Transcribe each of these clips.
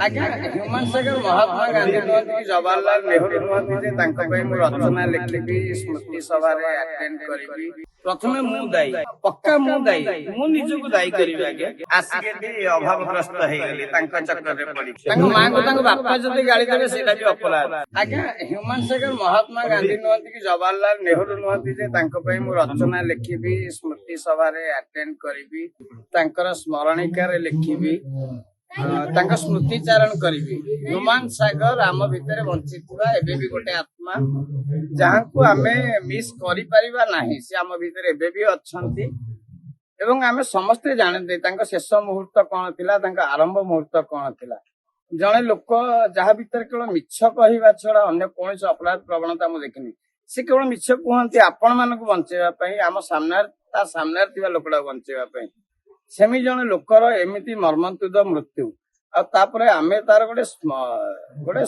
ଆଜ୍ଞା ହ୍ୟୁମାନ ସାଗର ମହାତ୍ମା ଗାନ୍ଧୀ ନୁହନ୍ତି କି ଜବାହରଲାଲ ନେହେରୁ ନୁହନ୍ତି ଯେ ତାଙ୍କ ପାଇଁ ମୁଁ ରଚନା ଲେଖିବି, ସ୍ମୃତି ସଭାରେ ଆଟେଣ୍ଡ କରିବି। ପ୍ରଥମେ ମୁଁ ଦାୟୀ, ପକ୍କା ମୁଁ ଦାୟୀ, ମୁଁ ନିଜକୁ ଦାୟୀ କରିବି। ଆଜ୍ଞା ଆସିକି ଏଠି ଅଭାବଗ୍ରସ୍ତ ହେଇଗଲି ତାଙ୍କ ଚକ୍ରରେ ପଡି। ତାଙ୍କ ମାଙ୍କୁ ତାଙ୍କ ବାପା ଯଦି ଗାଳି ଦେବେ ସେଇଟା ବି ଅପରାଧ। ଆଜ୍ଞା ହ୍ୟୁମାନ ସାଗର ମହାତ୍ମା ଗାନ୍ଧୀ ନୁହନ୍ତି କି ଜବାହରଲାଲ ନେହେରୁ ନୁହନ୍ତି ଯେ ତାଙ୍କ ପାଇଁ ମୁଁ ରଚନା ଲେଖିବି, ସ୍ମୃତି ସଭାରେ ଆଟେଣ୍ଡ କରିବି, ତାଙ୍କର ସ୍ମରଣିକାରେ ଲେଖିବି, ତାଙ୍କ ସ୍ମୃତି ଚାରଣ କରିବି। ହ୍ୟୁମାନ ସାଗର ଆମ ଭିତରେ ବଞ୍ଚିଥିବା ଏବେ ବି ଗୋଟେ ଆତ୍ମା ଯାହାକୁ ଆମେ ମିସ୍ କରିପାରିବା ନାହିଁ। ସେ ଆମ ଭିତରେ ଏବେ ବି ଅଛନ୍ତି ଏବଂ ଆମେ ସମସ୍ତେ ଜାଣନ୍ତି ତାଙ୍କ ଶେଷ ମୁହୂର୍ତ୍ତ କଣ ଥିଲା, ତାଙ୍କ ଆରମ୍ଭ ମୁହୂର୍ତ୍ତ କଣ ଥିଲା। ଜଣେ ଲୋକ ଯାହା ଭିତରେ କେବଳ ମିଛ କହିବା ଛଡା ଅନ୍ୟ କୌଣସି ଅପରାଧ ପ୍ରବଣତା ମୁଁ ଦେଖିନି। ସେ କେବଳ ମିଛ କୁହନ୍ତି ଆପଣ ମାନଙ୍କୁ ବଞ୍ଚେଇବା ପାଇଁ, ଆମ ସାମ୍ନାରେ ତା ସାମ୍ନାରେ ଥିବା ଲୋକଟାକୁ ବଞ୍ଚେଇବା ପାଇଁ। ସେମିତି ଜଣେ ଲୋକର ଏମିତି ମର୍ମନ୍ତୁଦ ମୃତ୍ୟୁ, ଆଉ ତାପରେ ଆମେ ତାର ଗୋଟେ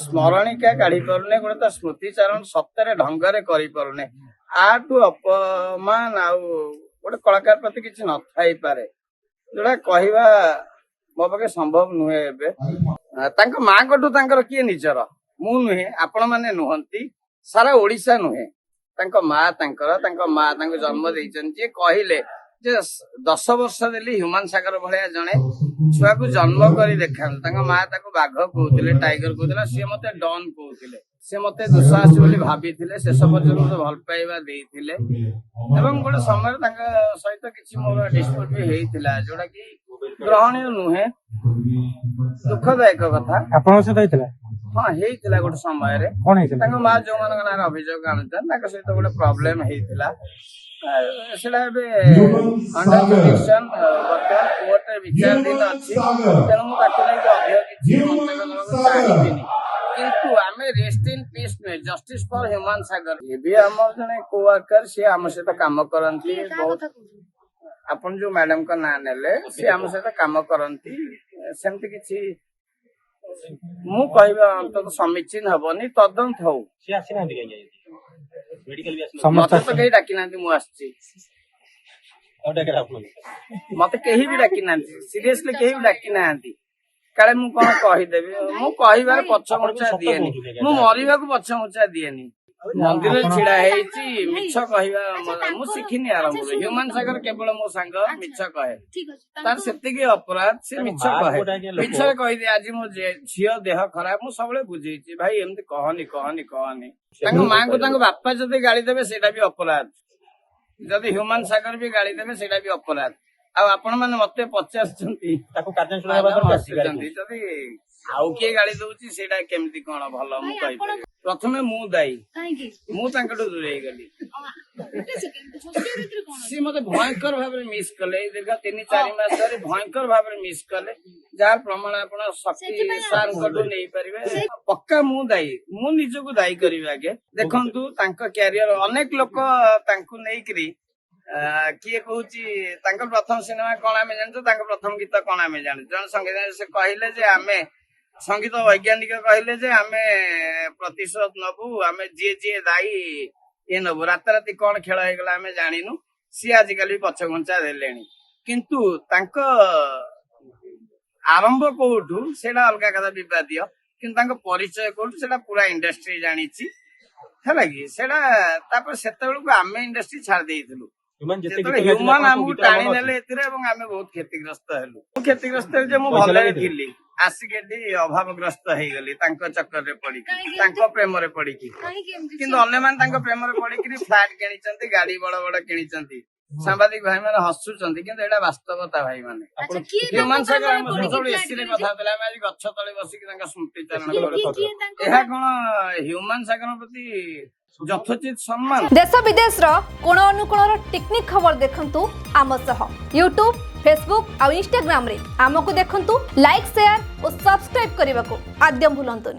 ସ୍ମରଣିକା କାଢି ପାରୁନେ, ଗୋଟେ ତା ସ୍ମୃତିଚାରଣ ସତରେ ଢଙ୍ଗରେ କରିପାରୁନେ। ଆଠୁ ଅପମାନ ଆଉ ଗୋଟେ କଳାକାର ପ୍ରତି କିଛି ନଥାଇପାରେ, ଯୋଉଟା କହିବା ମୋ ପାଖେ ସମ୍ଭବ ନୁହେଁ। ଏବେ ତାଙ୍କ ମାଙ୍କଠୁ ତାଙ୍କର କିଏ ନିଜର? ମୁଁ ନୁହେଁ, ଆପଣ ମାନେ ନୁହନ୍ତି, ସାରା ଓଡିଶା ନୁହେଁ। ତାଙ୍କ ମା ତାଙ୍କ ମା ତାଙ୍କୁ ଜନ୍ମ ଦେଇଛନ୍ତି। ଯିଏ କହିଲେ ଯେ 10 ବର୍ଷ ଦେଲି ହ୍ୟୁମାନ ସାଗର ଭଳିଆ ଜଣେ ଛୁଆକୁ ଜନ୍ମ କରି ଦେଖାନ୍ତୁ। ତାଙ୍କ ମା ତାକୁ ବାଘ କହୁଥିଲେ, ଟାଇଗର କହୁଥିଲେ, ସିଏ ମତେ ଡନ୍ କହୁଥିଲେ। ସେ ମତେ ଦୁଃସାହସୀ ବୋଲି ଭାବିଥିଲେ, ଶେଷ ପର୍ଯ୍ୟନ୍ତ ମତେ ଭଲ ପାଇବା ଦେଇଥିଲେ ଏବଂ ଗୋଟେ ସମୟରେ ତାଙ୍କ ସହିତ କିଛି ମୋର ଡିସ୍ପ୍ୟୁଟ ବି ହେଇଥିଲା, ଯୋଉଟା କି ଗ୍ରହଣୀୟ ନୁହେଁ, ଦୁଃଖଦାୟକ କଥା। ଆପଣଙ୍କ ସହିତ ହେଇଥିଲା? ହଁ ହେଇଥିଲା ଗୋଟେ ସମୟରେ। କଣ ହେଇଥିଲା? ତାଙ୍କ ମା ଯୋଉମାନଙ୍କ ନାଁରେ ଅଭିଯୋଗ ଆଣୁଛନ୍ତି ତାଙ୍କ ସହିତ ଗୋଟେ ପ୍ରୋବ୍ଲେମ ହେଇଥିଲା। ସେଟା ଏବେ ଅଣ୍ଡର ଜୁଡିକ୍ସନ ବର୍ତ୍ତମାନ କୋର୍ଟରେ ବିଚାରାଧୀନ ଅଛି। ତେଣୁ ମୁଁ ତାକୁ ନେଇକି ଅଧିକ କିଛି ମନ୍ତବ୍ୟ ଦେବାକୁ ଚାହିଁବିନି। କିନ୍ତୁ ଆମେ ରେଷ୍ଟ ଇନ୍ ପିସ୍ ନୁହେଁ, ଜଷ୍ଟିସ ଫର ହ୍ୟୁମାନ ସାଗର। ଇଏ ବି ଆମର ଜଣେ କୋୱାର୍କର, ସିଏ ଆମ ସହିତ କାମ କରନ୍ତି। ବହୁତ ଆପଣ ଯୋଉ ମ୍ୟାଡାମଙ୍କ ନାଁ ନେଲେ, ସିଏ ଆମ ସହିତ କାମ କରନ୍ତି। ସେମିତି କିଛି ମୁଁ କହିବା ଅନ୍ତତଃ ସମୀଚୀନ ହବନି, ତଦନ୍ତ ହଉ। ସିଏ ଆସିନାହାନ୍ତି କାହିଁକି? ମତେ ତ କେହି ଡାକି ନାହାନ୍ତି, ମୁଁ ଆସିଛି। ମତେ କେହି ବି ଡାକି ନାହାନ୍ତି, ସିରିୟସଲି କେହି ବି ଡାକି ନାହାନ୍ତି। କାଳେ ମୁଁ କଣ କହିଦେବି, ମୁଁ କହିବାର ପଛଘୁଞ୍ଚା ଦିଏନି, ମୁଁ ମରିବାକୁ ପଛଘୁଞ୍ଚା ଦିଏନି। ମନ୍ଦିରରେ ଛିଡା ହେଇଛି ମିଛ କହିବା ମୁଁ ଶିଖିନି ଆରମ୍ଭରୁ। ହ୍ୟୁମାନ ସାଗର କେବଳ ମୋ ସାଙ୍ଗ, ମିଛ କହେ, ତାର ସେତିକି ଅପରାଧ। ସେ ମିଛ କହେ, ମିଛରେ କହିଦିଏ ଆଜି ମୋ ଝିଅ ଦେହ ଖରାପ। ମୁଁ ସବୁବେଳେ ବୁଝେଇଛି ଭାଇ ଏମିତି କହନି କହନି କହନି। ତାଙ୍କ ମାଙ୍କୁ ତାଙ୍କ ବାପା ଯଦି ଗାଳି ଦେବେ ସେଇଟା ବି ଅପରାଧ, ଯଦି ହ୍ୟୁମାନ ସାଗର ବି ଗାଳି ଦେବେ ସେଇଟା ବି ଅପରାଧ। ଆଉ ଆପଣ ମାନେ ମତେ ପଚାରୁଛନ୍ତି ତାକୁ କାର୍ଯ୍ୟାନୁଷ୍ଠାନ ଯଦି ଆଉ କିଏ ଗାଳି ଦଉଛି ସେଇଟା କେମିତି କଣ ଭଲ ମୁଁ କହିପାରିବି। ପ୍ରଥମେ ମୁଁ ଦାୟୀ, ମୁଁ ତାଙ୍କଠୁ ଦୂରେଇ ଗଲି। ସିଏ ମତେ ଭୟଙ୍କର ଭାବରେ ମିସ୍ କଲେ, ଏଇ ଦୀର୍ଘ 3-4 ମାସ ଧରି ଭୟଙ୍କର ଭାବରେ ମିସ୍ କଲେ, ଯାହାର ପ୍ରମାଣ ଆପଣ ଶକ୍ତି ସାରଙ୍କଠୁ ନେଇପାରିବେ। ପକ୍କା ମୁଁ ଦାୟୀ, ମୁଁ ନିଜକୁ ଦାୟୀ କରିବି। ଆଜ୍ଞା ଦେଖନ୍ତୁ ତାଙ୍କ କ୍ୟାରିୟର ଅନେକ ଲୋକ ତାଙ୍କୁ ନେଇକିରି କିଏ କହୁଛି ତାଙ୍କ ପ୍ରଥମ ସିନେମା କଣ ଆମେ ଜାଣିଛୁ, ତାଙ୍କ ପ୍ରଥମ ଗୀତ କଣ ଆମେ ଜାଣିଛୁ। ଜଣେ ସଙ୍ଗୀତ ସେ କହିଲେ ଯେ ଆମେ ସଙ୍ଗୀତ ବୈଜ୍ଞାନିକ କହିଲେ ଯେ ଆମେ ପ୍ରତିଶୋଧ ନବୁ, ଆମେ ଯିଏ ଦାୟୀ ଇଏ ନବୁ। ରାତାରାତି କଣ ଖେଳ ହେଇଗଲା ଆମେ ଜାଣିନୁ, ସିଏ ଆଜିକାଲି ପଛଘୁଞ୍ଚା ଦେଲେଣି। କିନ୍ତୁ ତାଙ୍କ ଆରମ୍ଭ କୋଉଠୁ ସେଇଟା ଅଲଗା କଥା, ବିବାଦୀୟ। କିନ୍ତୁ ତାଙ୍କ ପରିଚୟ କୋଉଠୁ ସେଇଟା ପୁରା ଇଣ୍ଡଷ୍ଟ୍ରି ଜାଣିଛି, ହେଲା କି। ସେଇଟା ତାପରେ ସେତେବେଳକୁ ଆମେ ଇଣ୍ଡଷ୍ଟ୍ରି ଛାଡି ଦେଇଥିଲୁ, ଯେତେବେଳେ ହ୍ୟୁମାନ ଆମକୁ ଟାଣି ନେଲେ ଏଥିରେ ଏବଂ ଆମେ ବହୁତ କ୍ଷତିଗ୍ରସ୍ତ ହେଲୁ। ମୁଁ କ୍ଷତିଗ୍ରସ୍ତ ହେଲି ଯେ ମୁଁ ଭଲରେ ଥିଲି, ଆସିକି ଏଠି ଅଭାବଗ୍ରସ୍ତ ହେଇଗଲି ତାଙ୍କ ଚକ୍କରରେ ପଡିକି, ତାଙ୍କ ପ୍ରେମରେ ପଡିକି। କିନ୍ତୁ ଅନ୍ୟମାନେ ତାଙ୍କ ପ୍ରେମରେ ପଡିକିରି ଫ୍ଲାଟ କିଣିଛନ୍ତି, ଗାଡି ବଡ ବଡ କିଣିଛନ୍ତି। ସାମ୍ବାଦିକ ଭାଇ ମାନେ ହସୁଛନ୍ତି, କିନ୍ତୁ ଏଇଟା ବାସ୍ତବତା ଭାଇ ମାନେ। ହ୍ୟୁମାନ ସାଗର ଆମ ସବୁବେଳେ ଏସିରେ କଥା ହଉଥିଲେ, ଆମେ ଆଜି ଗଛ ତଳେ ବସିକି ତାଙ୍କ ସ୍ମୃତି ଚାରଣ କରୁଛୁ। ଏହା କଣ ହ୍ୟୁମାନ ସାଗର ପ୍ରତି ଯଥୋଚିତ ସମ୍ମାନ? देश विदेश कोण अनुकोणर टेक्निक खबर देखंतु आम सह यूट्यूब फेसबुक और इंस्टाग्राम रे आमको देखंतु लाइक शेयर और सब्सक्राइब करने को आद्यम भूलंतुनि।